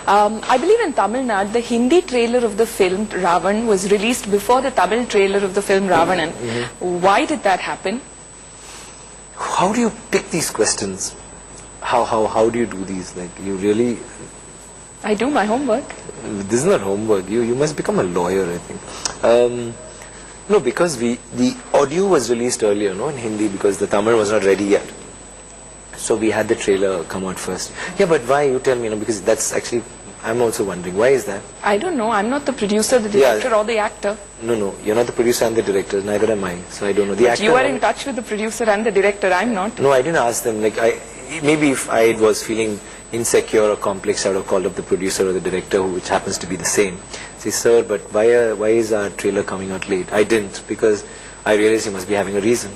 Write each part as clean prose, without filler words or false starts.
I believe in Tamil Nadu, the Hindi trailer of the film Raavan was released before the Tamil trailer of the film Ravanan. Why did that happen? How do you pick these questions? How do you do these? Like, you really... I do my homework. This is not homework. You must become a lawyer, I think. No, because the audio was released earlier, no, in Hindi, because the Tamil was not ready yet. So we had the trailer come out first. Yeah, but why? You tell me, because that's actually, I'm also wondering, why is that? I don't know. I'm not the producer, the director, or the actor. No, you're not the producer and the director, neither am I. So I don't know. The actor, you are in touch with the producer and the director, I'm not. No, I didn't ask them. Like, maybe if I was feeling insecure or complex, I would have called up the producer or the director, which happens to be the same. Say, sir, but why is our trailer coming out late? I didn't, because I realized he must be having a reason.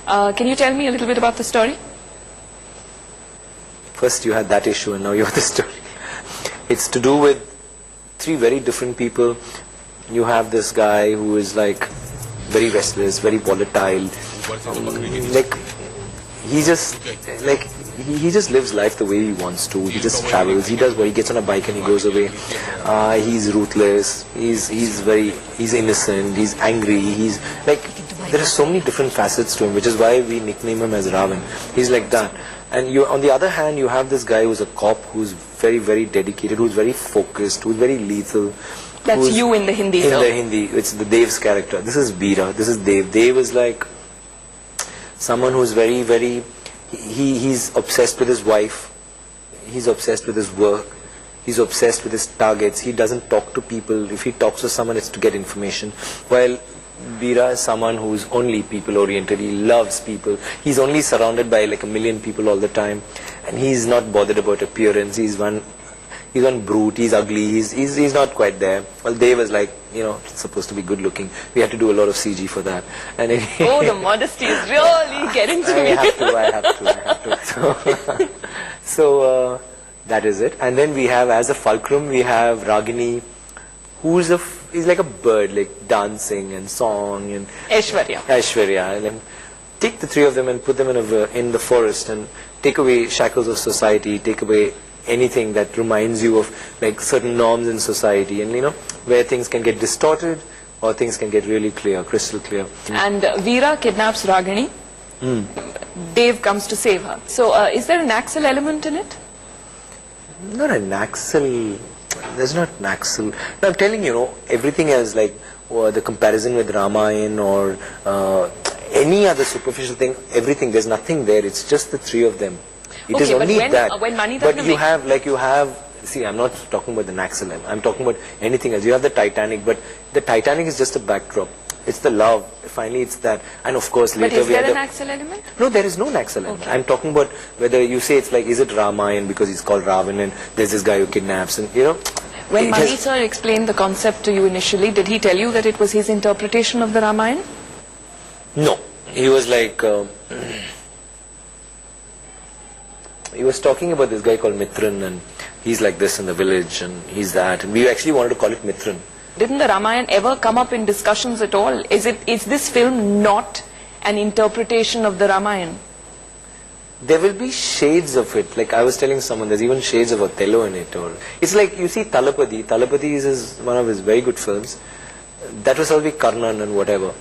Can you tell me a little bit about the story? First you had that issue and now you have the story. It's to do with three very different people. You have this guy who is like very restless, very volatile. Like, he just lives life the way he wants to. He just travels. He does what he gets on a bike and he goes away. He's ruthless. He's innocent. He's angry. He's like, there are so many different facets to him, which is why we nickname him as Raavan. He's like that. And on the other hand, you have this guy who's a cop, who's very, very dedicated, who's very focused, who's very lethal. That's you in the Hindi film. In the Hindi, it's the Dev's character. This is Veera. This is Dev. Dev is like someone who's very, very. He's obsessed with his wife. He's obsessed with his work. He's obsessed with his targets. He doesn't talk to people. If he talks to someone, it's to get information. While Veera is someone who's only people oriented. He loves people. He's only surrounded by like a million people all the time, and he's not bothered about appearance. He's one brute. He's ugly. He's not quite there. Well, Dev is like, supposed to be good looking. We had to do a lot of CG for that. And oh, the modesty is really getting to me. I have to. So that is it. And then we have, as a fulcrum, we have Ragini, who's is like a bird, like dancing and song and Aishwarya. And then take the three of them and put them in the forest and take away shackles of society, take away anything that reminds you of like certain norms in society, and where things can get distorted or things can get really clear, crystal clear. And Veera kidnaps Ragini. Dev comes to save her. So is there an Axel element in it? Not an Axel. There's not an Axel. No, I'm telling you, everything else, like the comparison with Ramayan or any other superficial thing, everything, there's nothing there. It's just the three of them. It is only that. But you have, see, I'm not talking about the Axel. I'm talking about anything else. You have the Titanic, but the Titanic is just a backdrop. It's the love. Finally, it's that. And of course, later but is there an Axel element? No, there is no Axel element. I'm talking about whether you say it's like, is it Ramayan because he's called Raavan and there's this guy who kidnaps and, When Mani sir explained the concept to you initially, did he tell you that it was his interpretation of the Ramayan? No. He was like, he was talking about this guy called Mithran, and he's like this in the village and he's that. And we actually wanted to call it Mithran. Didn't the Ramayan ever come up in discussions at all? Is this film not an interpretation of the Ramayan? There will be shades of it. Like I was telling someone, there's even shades of Othello in it. Or it's like, you see Talapati. Talapati is one of his very good films. That was supposed to be Karnan and whatever.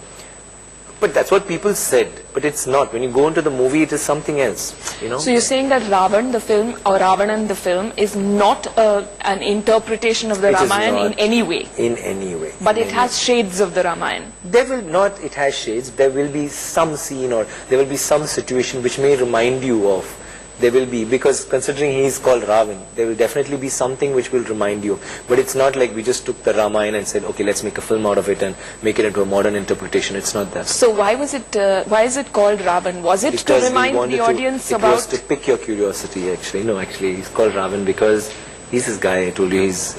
But that's what people said. But it's not. When you go into the movie, it is something else. So you're saying that Raavan, the film, or Ravanan, the film, is not an interpretation of the Ramayan in any way? In any way. But it has shades of the Ramayan? There will not, it has shades. There will be some scene or there will be some situation which may remind you of. There will be, because considering he is called Raavan, there will definitely be something which will remind you. But it's not like we just took the Ramayan and said, okay, let's make a film out of it and make it into a modern interpretation. It's not that. So why is it called Raavan? Was it because to remind the audience about... It was to pick your curiosity, actually. No, actually, he's called Raavan because he's this guy, I told you, he's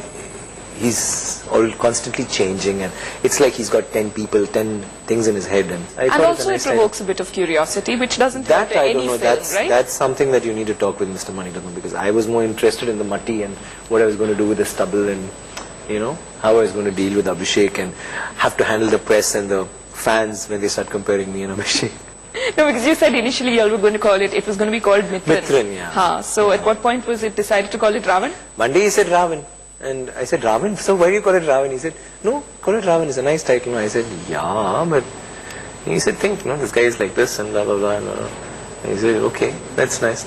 all constantly changing, and it's like he's got 10 people, 10 things in his head. And also it provokes a bit of curiosity, which doesn't that help I any don't know. film, right? That's something that you need to talk with Mr. Maniratnam, because I was more interested in the matti and what I was going to do with the stubble and, how I was going to deal with Abishek and have to handle the press and the fans when they start comparing me and Abishek. No, because you said initially you all were going to call it was going to be called Mithran. Mithran, yeah. Haan, so at what point was it decided to call it Raavan? One day he said Raavan. And I said, Raavan? So why do you call it Raavan? He said, no, call it Raavan. It's a nice title. I said, yeah, but he said, think, this guy is like this and blah, blah, blah. And he said, okay, that's nice.